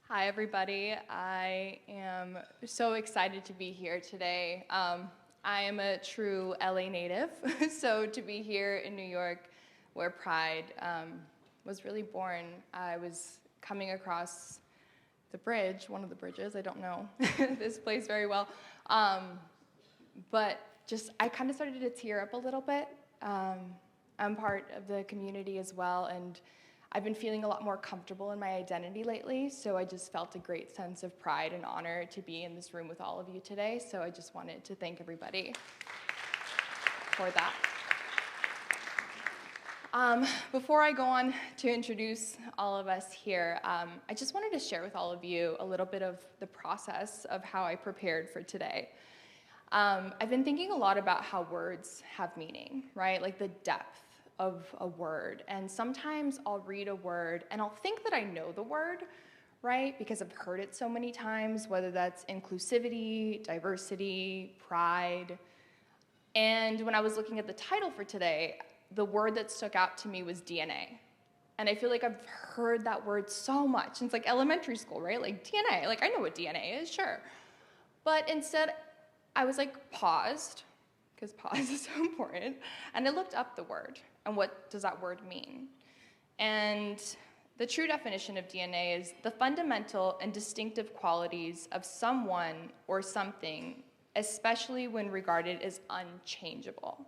Hi, everybody. I am so excited to be here today. I am a true LA native, so to be here in New York, where Pride was really born, I was coming across the bridge, one of the bridges, I don't know this place very well, but just I kind of started to tear up a little bit. I'm part of the community as well, and I've been feeling a lot more comfortable in my identity lately, so I just felt a great sense of pride and honor to be in this room with all of you today, so I just wanted to thank everybody for that. Before I go on to introduce all of us here, I just wanted to share with all of you a little bit of the process of how I prepared for today. I've been thinking a lot about how words have meaning, right? Like the depth of a word. And sometimes I'll read a word and I'll think that I know the word, right? Because I've heard it so many times, whether that's inclusivity, diversity, pride. And when I was looking at the title for today, the word that stuck out to me was DNA. And I feel like I've heard that word so much since like elementary school, right? Like DNA, like I know what DNA is, sure. But instead, I was like paused, because pause is so important, and I looked up the word and what does that word mean. And the true definition of DNA is the fundamental and distinctive qualities of someone or something, especially when regarded as unchangeable.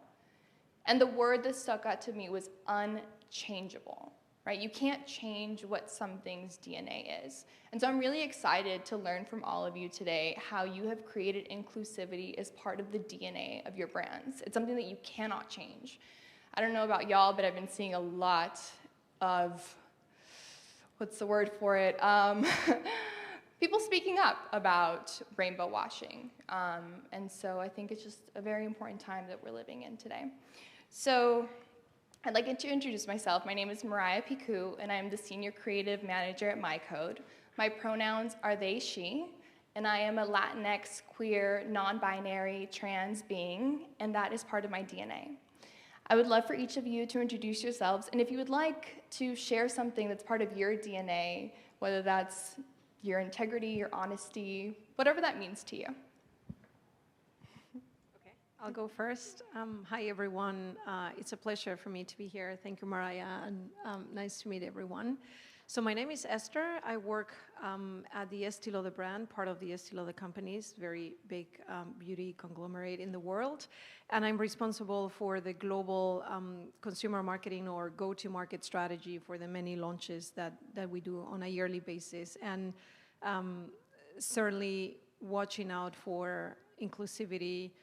And the word that stuck out to me was unchangeable, right? You can't change what something's DNA is. And so I'm really excited to learn from all of you today how you have created inclusivity as part of the DNA of your brands. It's something that you cannot change. I don't know about y'all, but I've been seeing a lot of, what's the word for it? People speaking up about rainbow washing. And so I think it's just a very important time that we're living in today. So I'd like to introduce myself. My name is Mariah Picou, and I'm the Senior Creative Manager at MyCode. My pronouns are they, she, and I am a Latinx, queer, non-binary, trans being, and that is part of my DNA. I would love for each of you to introduce yourselves, and if you would like to share something that's part of your DNA, whether that's your integrity, your honesty, whatever that means to you. Okay, I'll go first. Hi, everyone. It's a pleasure for me to be here. Thank you, Mariah, and nice to meet everyone. So my name is Esther. I work at the Estee Lauder brand, part of the Estee Lauder companies, very big beauty conglomerate in the world. And I'm responsible for the global consumer marketing or go-to-market strategy for the many launches that we do on a yearly basis. And certainly watching out for inclusivity,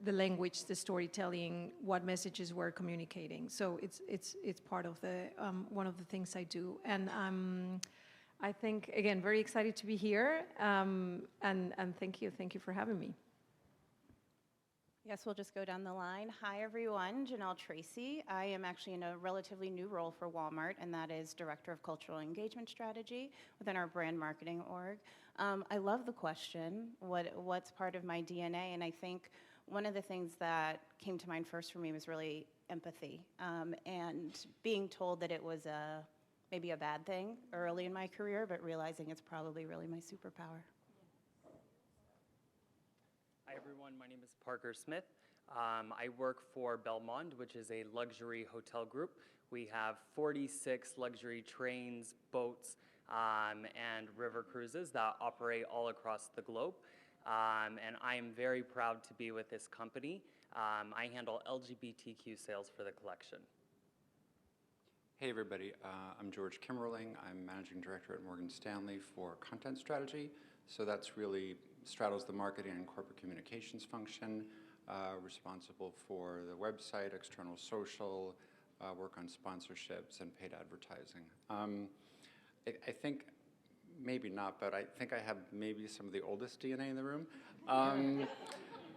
the language, the storytelling, what messages we're communicating. So it's part of the one of the things I do, and I think again very excited to be here, and thank you for having me. Yes, we'll just go down the line. Hi, everyone. Janelle Tracy. I am actually in a relatively new role for Walmart, and that is Director of Cultural Engagement Strategy within our brand marketing org. I love the question, what's part of my DNA? And I think one of the things that came to mind first for me was really empathy, and being told that it was maybe a bad thing early in my career, but realizing it's probably really my superpower. Hi everyone, my name is Parker Smith. I work for Belmond, which is a luxury hotel group. We have 46 luxury trains, boats, and river cruises that operate all across the globe. And I am very proud to be with this company. I handle LGBTQ sales for the collection. Hey everybody, I'm George Kimmerling. I'm Managing Director at Morgan Stanley for Content Strategy. So that's really straddles the marketing and corporate communications function, responsible for the website, external social, work on sponsorships and paid advertising. I think, maybe not, but I think I have maybe some of the oldest DNA in the room.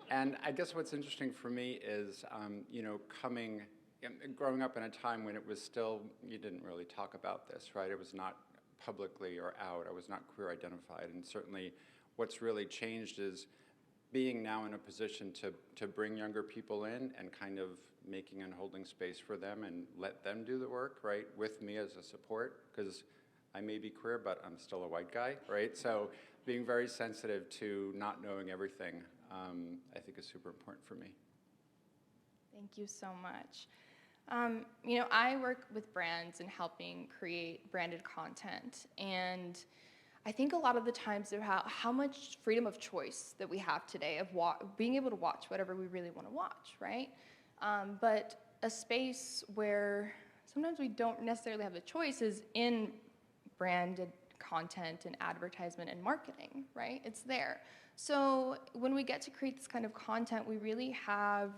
And I guess what's interesting for me is, growing up in a time when it was still, you didn't really talk about this, right? It was not publicly or out. I was not queer identified. And certainly what's really changed is being now in a position to bring younger people in and kind of making and holding space for them and let them do the work, right, with me as a support. Because I may be queer, but I'm still a white guy, right? So being very sensitive to not knowing everything, I think is super important for me. Thank you so much. You know, I work with brands in helping create branded content, and I think a lot of the times about how much freedom of choice that we have today of being able to watch whatever we really want to watch, right? But a space where sometimes we don't necessarily have the choice is in branded content and advertisement and marketing, right? It's there. So when we get to create this kind of content, we really have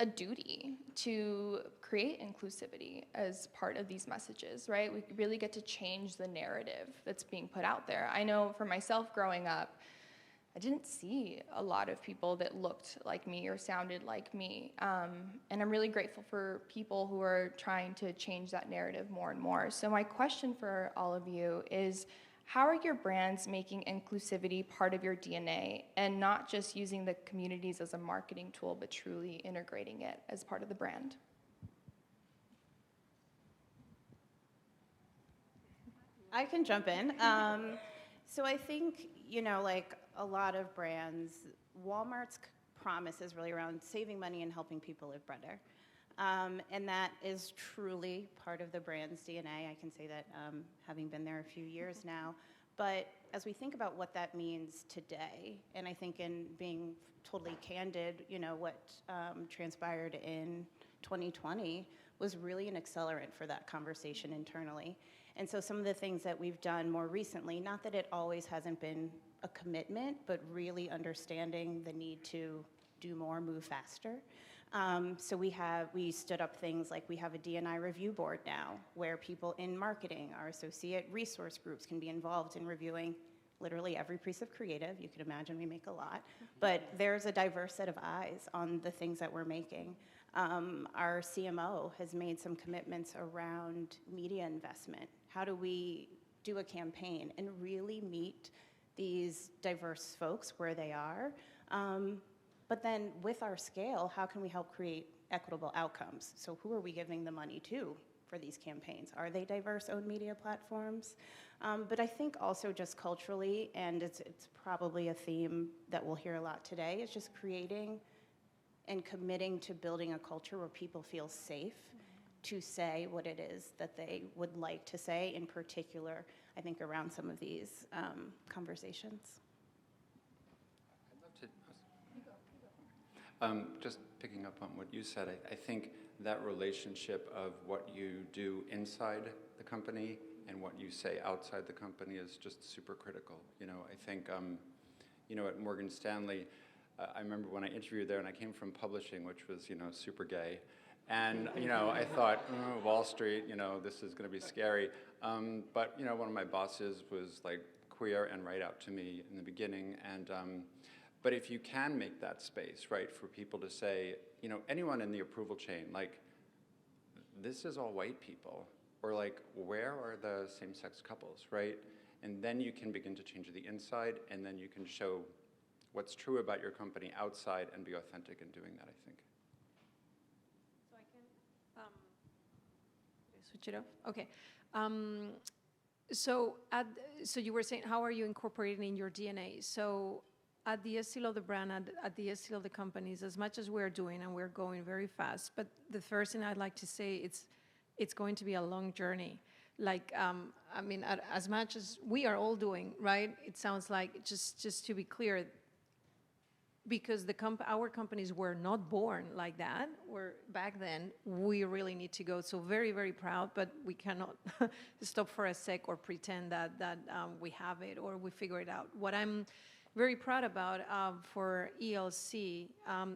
a duty to create inclusivity as part of these messages, right? We really get to change the narrative that's being put out there. I know for myself growing up, I didn't see a lot of people that looked like me or sounded like me. And I'm really grateful for people who are trying to change that narrative more and more. So my question for all of you is, how are your brands making inclusivity part of your DNA and not just using the communities as a marketing tool, but truly integrating it as part of the brand? I can jump in. So I think, you know, like a lot of brands, Walmart's promise is really around saving money and helping people live better. And that is truly part of the brand's DNA. I can say that having been there a few years now. But as we think about what that means today, and I think in being totally candid, you know, what transpired in 2020 was really an accelerant for that conversation internally. And so some of the things that we've done more recently, not that it always hasn't been a commitment, but really understanding the need to do more, move faster. So we stood up things like we have a D&I review board now, where people in marketing, our associate resource groups can be involved in reviewing literally every piece of creative. You can imagine we make a lot, but there's a diverse set of eyes on the things that we're making. Our CMO has made some commitments around media investment. How do we do a campaign and really meet these diverse folks where they are? But then with our scale, how can we help create equitable outcomes? So who are we giving the money to for these campaigns? Are they diverse-owned media platforms? But I think also just culturally, and it's probably a theme that we'll hear a lot today, is just creating and committing to building a culture where people feel safe to say what it is that they would like to say, in particular, I think, around some of these conversations. Just picking up on what you said, I think that relationship of what you do inside the company and what you say outside the company is just super critical. You know, I think, you know, at Morgan Stanley, I remember when I interviewed there and I came from publishing, which was, you know, super gay. And, you know, I thought, Wall Street, you know, this is going to be scary. But, you know, one of my bosses was like queer and right out to me in the beginning. And, but if you can make that space, right, for people to say, you know, anyone in the approval chain, like, this is all white people, or like, where are the same-sex couples, right? And then you can begin to change the inside, and then you can show what's true about your company outside and be authentic in doing that, I think. So I can switch it off? Okay. So you were saying, how are you incorporating in your DNA? So at the Estee Lauder brand, at the Estee Lauder companies, as much as we're doing, and we're going very fast, but the first thing I'd like to say, it's going to be a long journey. Like, I mean, as much as we are all doing, right? It sounds like, just to be clear, because our companies were not born like that, back then, we really need to go. So very, very proud, but we cannot stop for a sec or pretend that we have it or we figure it out. What I'm very proud about for ELC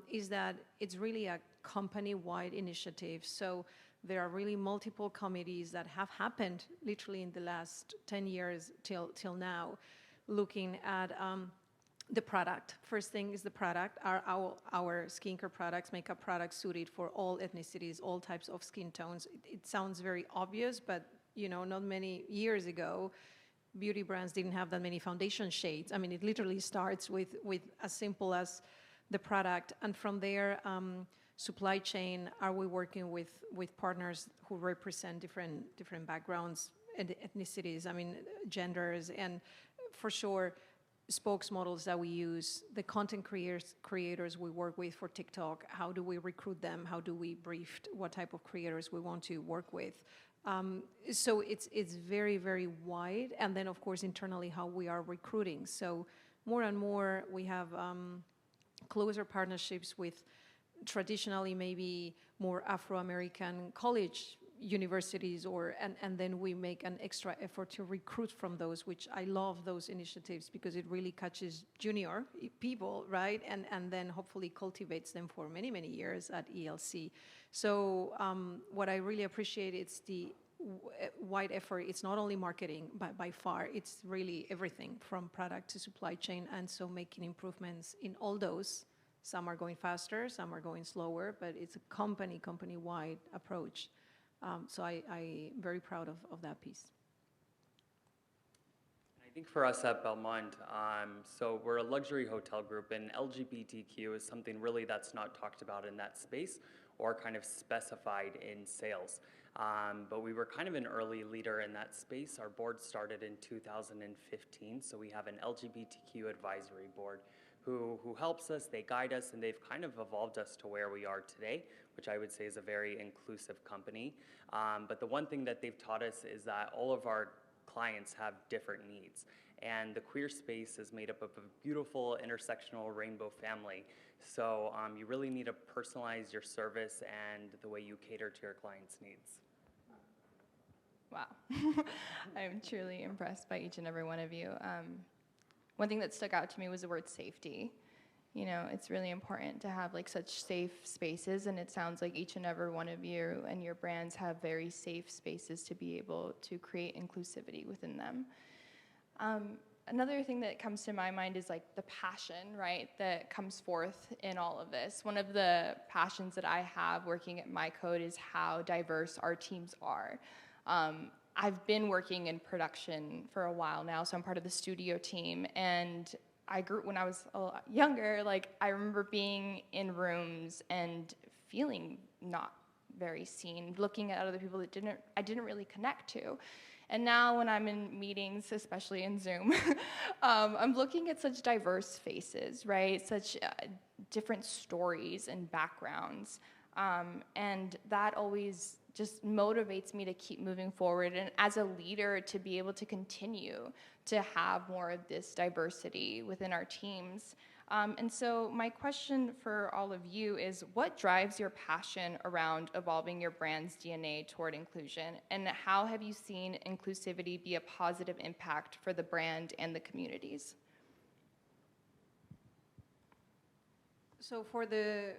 is that it's really a company-wide initiative. So there are really multiple committees that have happened literally in the last 10 years till now, looking at the product. First thing is the product. Our skincare products, makeup products suited for all ethnicities, all types of skin tones. It sounds very obvious, but you know, not many years ago, beauty brands didn't have that many foundation shades. I mean, it literally starts with as simple as the product. And from there, supply chain, are we working with partners who represent different backgrounds, ethnicities, I mean, genders, and for sure, spokesmodels that we use, the content creators we work with for TikTok, how do we recruit them, how do we brief what type of creators we want to work with. So it's very, very wide, and then of course internally how we are recruiting. So more and more we have closer partnerships with traditionally maybe more Afro-American college universities, and then we make an extra effort to recruit from those, which I love those initiatives because it really catches junior people, right? And then hopefully cultivates them for many, many years at ELC. So what I really appreciate is the wide effort. It's not only marketing, but by far, it's really everything from product to supply chain, and so making improvements in all those. Some are going faster, some are going slower, but it's a company-wide approach. So I'm very proud of that piece. I think for us at Belmond, so we're a luxury hotel group, and LGBTQ is something really that's not talked about in that space or kind of specified in sales. But we were kind of an early leader in that space. Our board started in 2015, so we have an LGBTQ advisory board who helps us, they guide us, and they've kind of evolved us to where we are today, which I would say is a very inclusive company. But the one thing that they've taught us is that all of our clients have different needs. And the queer space is made up of a beautiful intersectional rainbow family. So you really need to personalize your service and the way you cater to your clients' needs. Wow. I'm truly impressed by each and every one of you. One thing that stuck out to me was the word safety. You know, it's really important to have like such safe spaces, and it sounds like each and every one of you and your brands have very safe spaces to be able to create inclusivity within them. Another thing that comes to my mind is like the passion, right, that comes forth in all of this. One of the passions that I have working at MyCode is how diverse our teams are. I've been working in production for a while now, so I'm part of the studio team, and I grew when I was a lot younger. Like, I remember being in rooms and feeling not very seen, looking at other people that I didn't really connect to. And now when I'm in meetings, especially in Zoom, I'm looking at such diverse faces, right? Such different stories and backgrounds. And that always just motivates me to keep moving forward, and as a leader to be able to continue to have more of this diversity within our teams. And so my question for all of you is, what drives your passion around evolving your brand's DNA toward inclusion, and how have you seen inclusivity be a positive impact for the brand and the communities? So for the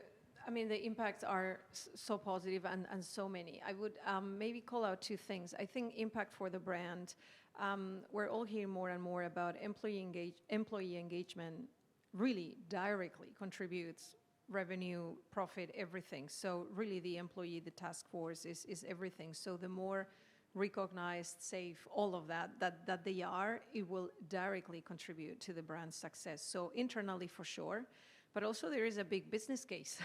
impacts are so positive and so many. I would maybe call out two things. I think impact for the brand, we're all hearing more and more about employee engagement really directly contributes revenue, profit, everything. So really the employee, the task force is everything. So the more recognized, safe, all of that they are, it will directly contribute to the brand's success. So internally for sure. But also there is a big business case.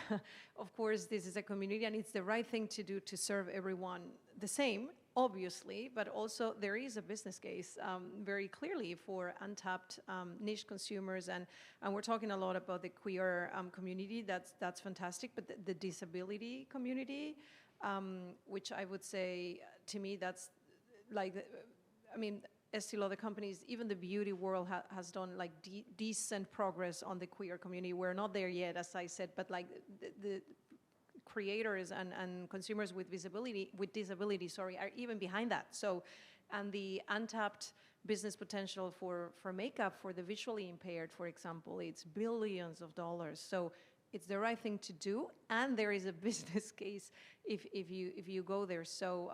Of course, this is a community and it's the right thing to do to serve everyone the same, obviously, but also there is a business case very clearly for untapped niche consumers. And we're talking a lot about the queer community, that's fantastic, but the disability community, which I would say, to me, that's like, Estee Lauder companies, even the beauty world has done like decent progress on the queer community. We're not there yet, as I said, but like the creators and consumers with disability, are even behind that. So, and the untapped business potential for makeup for the visually impaired, for example, it's billions of dollars. So it's the right thing to do, and there is a business case if you go there. So.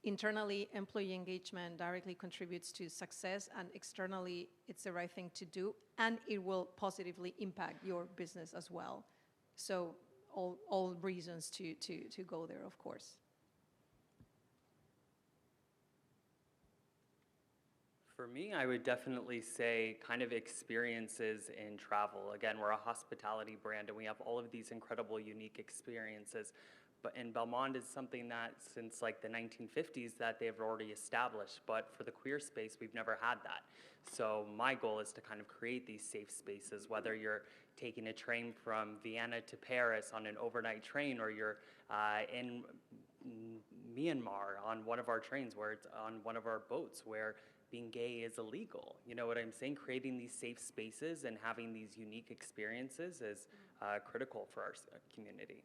Internally, employee engagement directly contributes to success, and externally, it's the right thing to do, and it will positively impact your business as well. So all reasons to go there, of course. For me, I would definitely say kind of experiences in travel. Again, we're a hospitality brand, and we have all of these incredible, unique experiences. but in Belmond is something that since like the 1950s that they've already established, but for the queer space, we've never had that. So my goal is to kind of create these safe spaces, whether you're taking a train from Vienna to Paris on an overnight train, or you're in Myanmar on one of our trains, where it's on one of our boats where being gay is illegal. You know what I'm saying? Creating these safe spaces and having these unique experiences is critical for our community.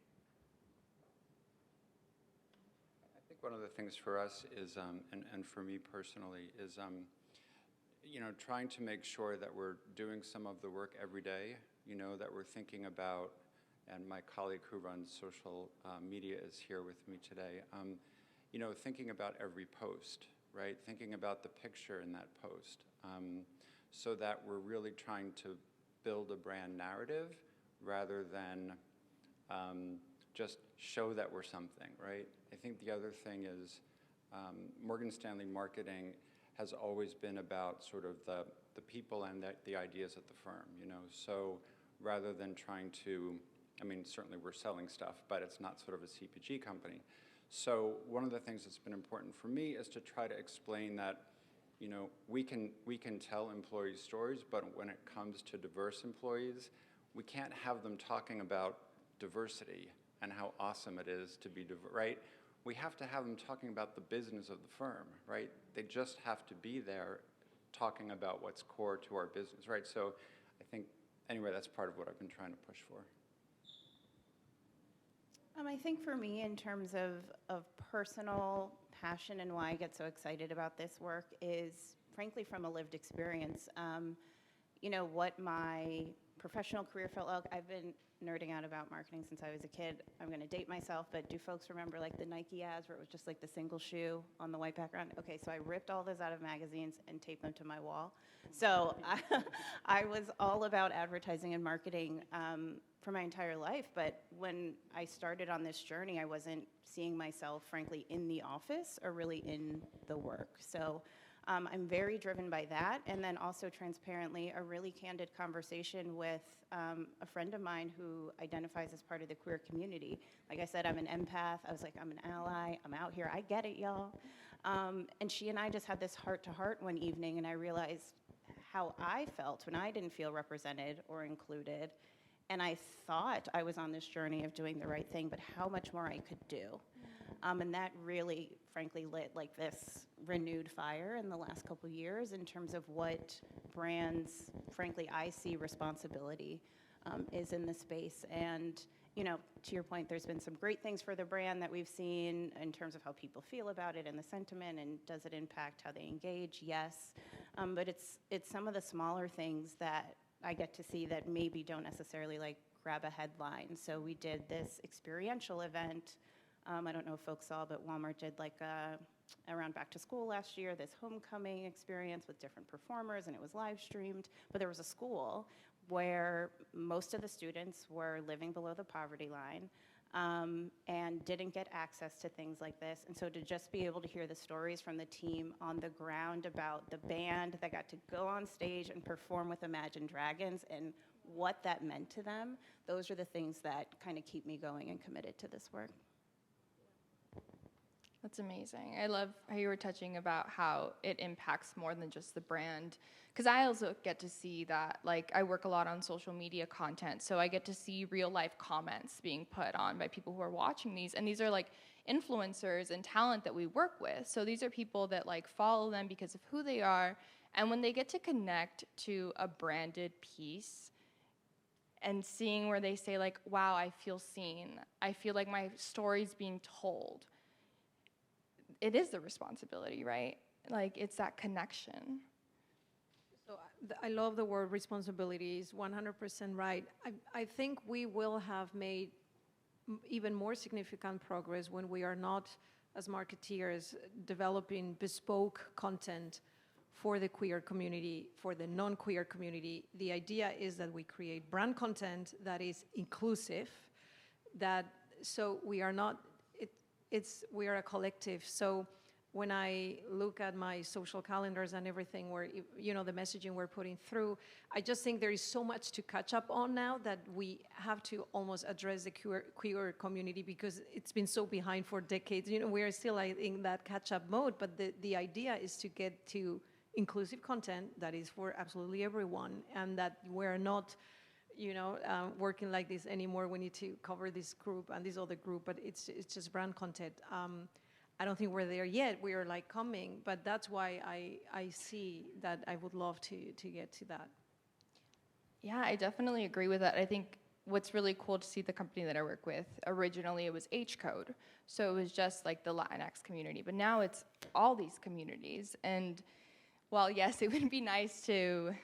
I think one of the things for us is, and for me personally, is trying to make sure that we're doing some of the work every day, that we're thinking about, and my colleague who runs social media is here with me today, thinking about every post, right? Thinking about the picture in that post, so that we're really trying to build a brand narrative rather than just show that we're something, right? I think the other thing is Morgan Stanley marketing has always been about sort of the people and the ideas at the firm, So rather than trying to, certainly we're selling stuff, but it's not sort of a CPG company. So one of the things that's been important for me is to try to explain that, we can tell employees stories, but when it comes to diverse employees, we can't have them talking about diversity and how awesome it is to be diverse, right? We have to have them talking about the business of the firm, right? They just have to be there talking about what's core to our business, right? So I think, anyway, that's part of what I've been trying to push for. I think for me, in terms of personal passion and why I get so excited about this work is, frankly, from a lived experience. What my professional career felt like. I've been nerding out about marketing since I was a kid. I'm going to date myself, but do folks remember like the Nike ads where it was just like the single shoe on the white background? Okay, so I ripped all those out of magazines and taped them to my wall. So I was all about advertising and marketing for my entire life, but when I started on this journey, I wasn't seeing myself, frankly, in the office or really in the work. So I'm very driven by that, and then also transparently a really candid conversation with a friend of mine who identifies as part of the queer community. Like I said, I'm an empath. I was like, I'm an ally. I'm out here. I get it, y'all. And she and I just had this heart-to-heart one evening, and I realized how I felt when I didn't feel represented or included. And I thought I was on this journey of doing the right thing, but how much more I could do. And that really, frankly, lit like this renewed fire in the last couple years in terms of what brands, frankly, I see responsibility is in the space. And, to your point, there's been some great things for the brand that we've seen in terms of how people feel about it and the sentiment, and does it impact how they engage? Yes. But it's some of the smaller things that I get to see that maybe don't necessarily like grab a headline. So we did this experiential event. I don't know if folks saw, but Walmart did like around back to school last year, this homecoming experience with different performers, and it was live streamed. But there was a school where most of the students were living below the poverty line and didn't get access to things like this. And so to just be able to hear the stories from the team on the ground about the band that got to go on stage and perform with Imagine Dragons and what that meant to them, those are the things that kind of keep me going and committed to this work. That's amazing. I love how you were touching about how it impacts more than just the brand. Because I also get to see that, like, I work a lot on social media content, so I get to see real life comments being put on by people who are watching these. And these are like influencers and talent that we work with. So these are people that like follow them because of who they are. And when they get to connect to a branded piece and seeing where they say like, wow, I feel seen. I feel like my story's being told. It is the responsibility, right? Like, it's that connection. So I love the word responsibility. Is 100% right. I think we will have made even more significant progress when we are not, as marketeers, developing bespoke content for the queer community, for the non-queer community. The idea is that we create brand content that is inclusive, so we are not, we are a collective. So when I look at my social calendars and everything where, the messaging we're putting through, I just think there is so much to catch up on now that we have to almost address the queer community because it's been so behind for decades. We're still in that catch-up mode, but the idea is to get to inclusive content that is for absolutely everyone, and that we're not working like this anymore. We need to cover this group and this other group, but it's just brand content. I don't think we're there yet. We are like coming, but that's why I see that I would love to get to that. Yeah, I definitely agree with that. I think what's really cool to see the company that I work with, originally it was H Code. So it was just like the Latinx community, but now it's all these communities. And while yes, it would be nice to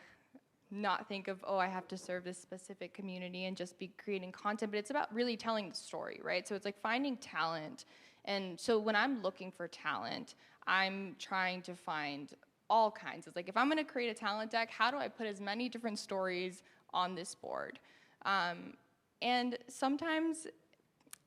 not think of, I have to serve this specific community and just be creating content, but it's about really telling the story, right? So it's like finding talent. And so when I'm looking for talent, I'm trying to find all kinds. It's like, if I'm gonna create a talent deck, how do I put as many different stories on this board? And sometimes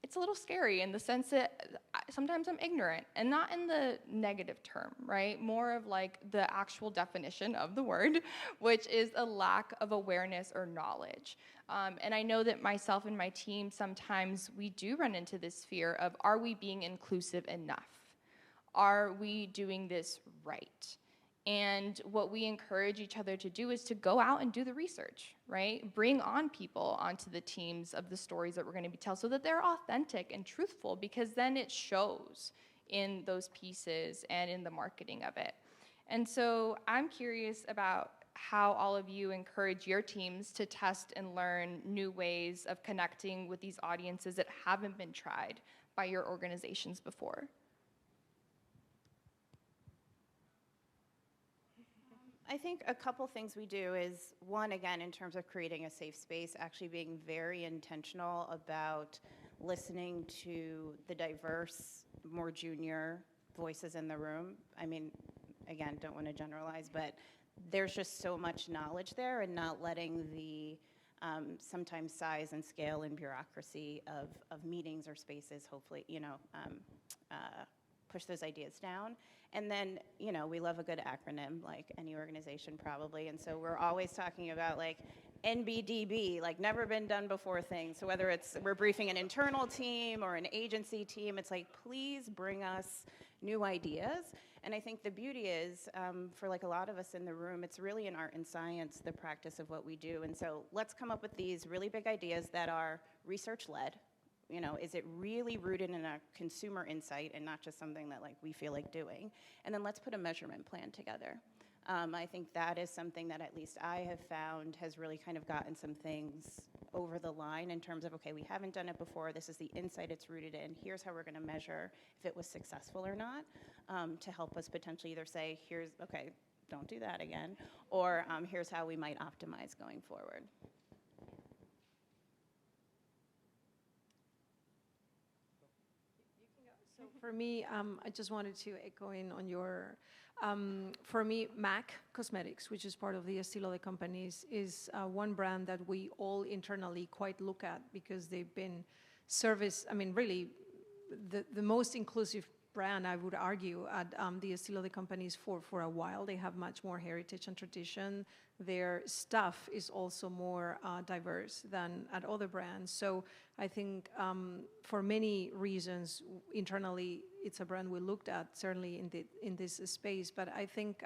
it's a little scary in the sense that sometimes I'm ignorant, and not in the negative term, right? More of like the actual definition of the word, which is a lack of awareness or knowledge. And I know that myself and my team, sometimes we do run into this fear of, are we being inclusive enough? Are we doing this right? And what we encourage each other to do is to go out and do the research, right? Bring on people onto the teams of the stories that we're going to be telling so that they're authentic and truthful, because then it shows in those pieces and in the marketing of it. And so I'm curious about how all of you encourage your teams to test and learn new ways of connecting with these audiences that haven't been tried by your organizations before. I think a couple things we do is, one, again, in terms of creating a safe space, actually being very intentional about listening to the diverse, more junior voices in the room. I mean, again, don't want to generalize, but there's just so much knowledge there, and not letting the sometimes size and scale and bureaucracy of meetings or spaces, hopefully, push those ideas down. And then, we love a good acronym, like any organization probably. And so we're always talking about like NBDB, like never been done before things. So whether it's we're briefing an internal team or an agency team, it's like, please bring us new ideas. And I think the beauty is, for like a lot of us in the room, it's really an art and science, the practice of what we do. And so let's come up with these really big ideas that are research-led. Is it really rooted in a consumer insight and not just something that like we feel like doing? And then let's put a measurement plan together. I think that is something that at least I have found has really kind of gotten some things over the line in terms of, okay, we haven't done it before, this is the insight it's rooted in, here's how we're gonna measure if it was successful or not, to help us potentially either say, okay, don't do that again, or here's how we might optimize going forward. So for me, I just wanted to echo in on your, for me, MAC Cosmetics, which is part of the Estee Lauder companies, is one brand that we all internally quite look at, because they've been really the most inclusive brand, I would argue, at the Estee Lauder companies for a while. They have much more heritage and tradition. Their staff is also more diverse than at other brands. So I think for many reasons, internally, it's a brand we looked at, certainly in this space. But I think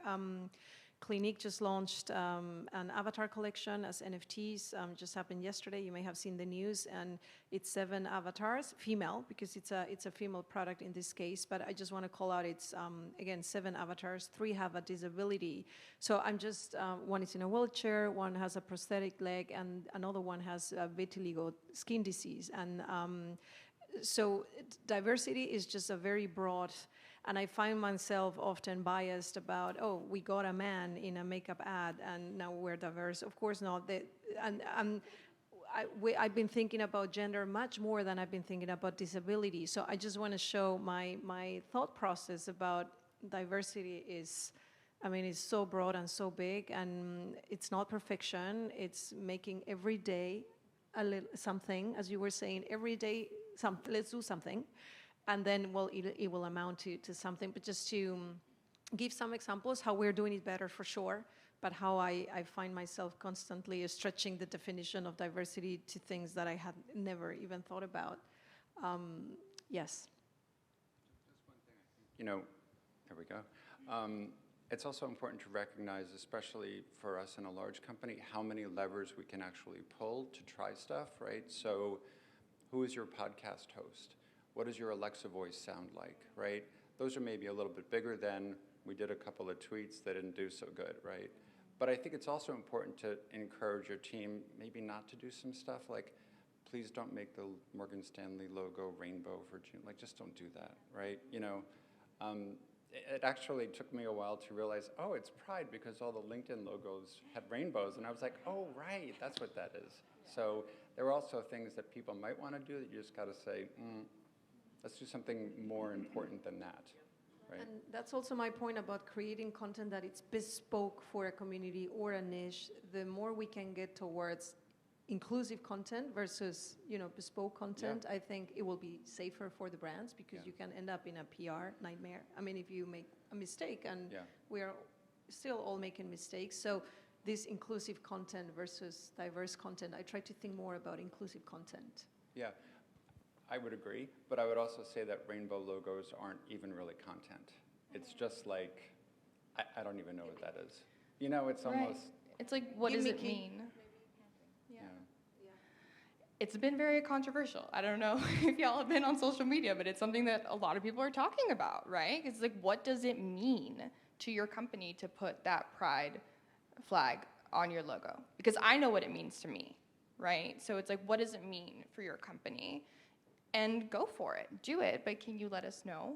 Clinique just launched an avatar collection as NFTs, just happened yesterday. You may have seen the news, and it's 7 avatars, female, because it's a female product in this case. But I just want to call out, it's again 7 avatars. 3 have a disability. So I'm just one is in a wheelchair, one has a prosthetic leg, and another one has vitiligo skin disease. And so diversity is just a very broad. And I find myself often biased about, we got a man in a makeup ad and now we're diverse. Of course not. I've been thinking about gender much more than I've been thinking about disability. So I just want to show my thought process about diversity is so broad and so big, and it's not perfection. It's making every day a little something, as you were saying, every day, let's do something. and then, well, it will amount to something. But just to give some examples, how we're doing it better for sure, but how I find myself constantly stretching the definition of diversity to things that I had never even thought about. Yes. Just one thing, I think, you know, there we go. It's also important to recognize, especially for us in a large company, how many levers we can actually pull to try stuff, right? So who is your podcast host? What does your Alexa voice sound like, right? Those are maybe a little bit bigger than we did a couple of tweets that didn't do so good, right? But I think it's also important to encourage your team maybe not to do some stuff like, please don't make the Morgan Stanley logo rainbow for June. Like, just don't do that, right? You know, it actually took me a while to realize, oh, it's Pride because all the LinkedIn logos had rainbows. And I was like, oh, right, that's what that is. So there are also things that people might want to do that you just got to say, let's do something more important than that. Right. And that's also my point about creating content that it's bespoke for a community or a niche. The more we can get towards inclusive content versus, you know, bespoke content, I think it will be safer for the brands, because you can end up in a PR nightmare. I mean, if you make a mistake, and we are still all making mistakes. So this inclusive content versus diverse content, I try to think more about inclusive content. Yeah. I would agree, but I would also say that rainbow logos aren't even really content. It's just like, I don't even know what that is. You know, it's almost... It's like, what does it mean? Yeah. It's been very controversial. I don't know if y'all have been on social media, but it's something that a lot of people are talking about, right? It's like, what does it mean to your company to put that pride flag on your logo? Because I know what it means to me, right? So it's like, what does it mean for your company? And go for it, do it. But can you let us know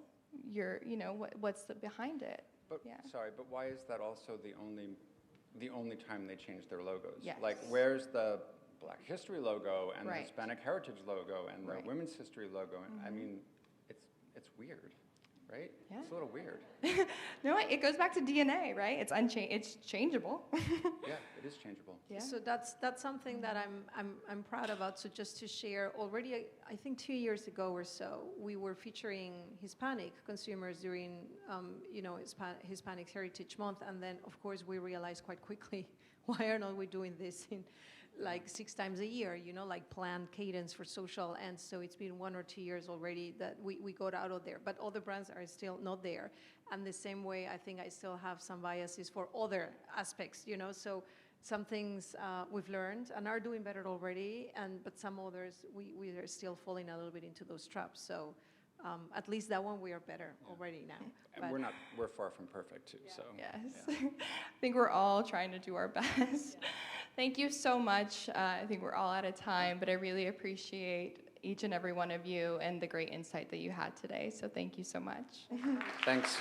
what's behind it? But sorry, but why is that also the only time they change their logos? Yes. Like, where's the Black History logo and the Right. Hispanic Heritage logo and the Right. Women's History logo? I mean, it's weird, right? Yeah. It's a little weird. No, it goes back to DNA, right? It's changeable. Yeah, it is changeable. Yeah. So that's something that I'm proud about. So just to share, already I think 2 years ago or so, we were featuring Hispanic consumers during Hispanic Heritage Month, and then of course we realized quite quickly, why are not we doing this in like 6 times a year, like planned cadence for social. And so it's been 1 or 2 years already that we got out of there, but other brands are still not there. And the same way, I think I still have some biases for other aspects, so some things we've learned and are doing better already, but some others we are still falling a little bit into those traps. So at least that one we are better already now. And we're far from perfect too. So yes, I think we're all trying to do our best. Thank you so much. I think we're all out of time, but I really appreciate each and every one of you and the great insight that you had today. So thank you so much. Thanks.